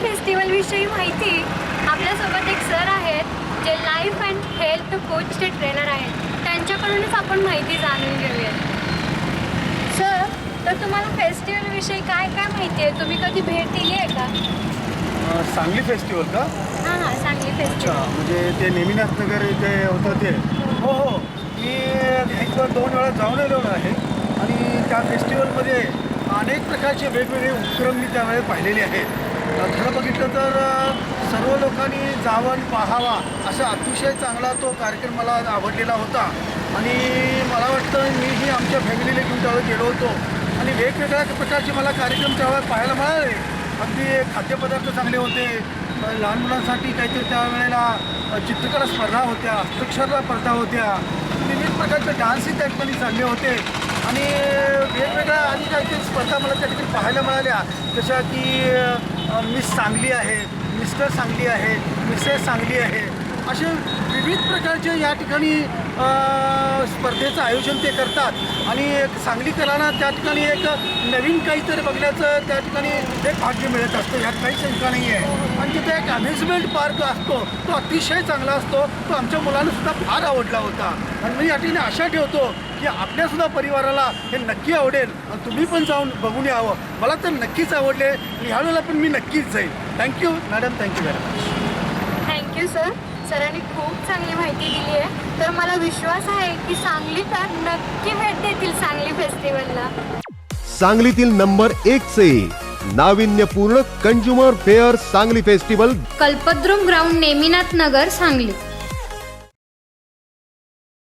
Festival विषयी माहिती आपल्यासोबत एक सर आहेत जे लाईफ अँड हेल्थ कोचचे ट्रेनर आहेत, त्यांच्याकडूनच आपण माहिती जाणून घेऊया. सर, तर तुम्हाला फेस्टिवल विषयी काय काय माहिती आहे? तुम्ही कधी भेट दिली आहे का? सांगली फेस्टिवल का? हां, सांगली अच्छा, फेस्टिवल. म्हणजे ते नेमिनाथ नगर इथे होतं ते. हो हो, मी एक दोन वेळा जाऊन आलेलो आहे आणि त्या फेस्टिवलमध्ये अनेक प्रकारचे वेगवेगळे उपक्रम मी त्यावेळेस पाहिलेले आहेत. खरं बघितलं तर सर्व लोकांनी जावं पाहावा असा अतिशय चांगला तो कार्यक्रम मला आवडलेला होता आणि मला वाटतं मीही आमच्या फॅमिलीला घेऊन त्यावेळेस गेलो होतो आणि वेगवेगळ्या प्रकारचे मला कार्यक्रम त्यावेळेस पाहायला मिळाले. अगदी खाद्यपदार्थ चांगले होते, लहान मुलांसाठी काहीतरी त्यावेळेला चित्रकला स्पर्धा होत्या, हस्ताक्षर स्पर्धा होत्या, विविध प्रकारचे डान्सही त्या ठिकाणी चालले होते आणि वेगवेगळ्या आणि काहीतरी स्पर्धा मला त्या ठिकाणी पाहायला मिळाल्या, जशा की मिस सांगली आहे, मिस्टर सांगली आहे, मिसेस सांगली आहे, असे विविध प्रकारचे या ठिकाणी स्पर्धेचं आयोजन ते करतात आणि सांगलीकरांना त्या ठिकाणी एक नवीन काहीतरी बघण्याचं त्या ठिकाणी एक भाग्य मिळत असतं, ह्यात काही शंका नाही आहे. आणि तिथे एक अम्युजमेंट पार्क असतो, तो अतिशय चांगला असतो, तो आमच्या मुलांनासुद्धा फार आवडला होता आणि मी या ठिकाणी आशा ठेवतो की आपल्यासुद्धा परिवाराला हे नक्की आवडेल आणि तुम्ही पण जाऊन बघून यावं. मला तर नक्कीच आवडले आणि ह्यावेळेला पण मी नक्कीच जाईल. Thank you madam, thank you very much. Thank you sir. सरांनी खूप चांगली माहिती दिली आहे. तर मला विश्वास आहे की सांगलीकर नक्की भेट देतील सांगली फेस्टिवलला. सांगलीतील नंबर 1 चे नाविन्यपूर्ण consumer fair Sangli festival, कल्पद्रुम ground, Neminath नगर, सांगली.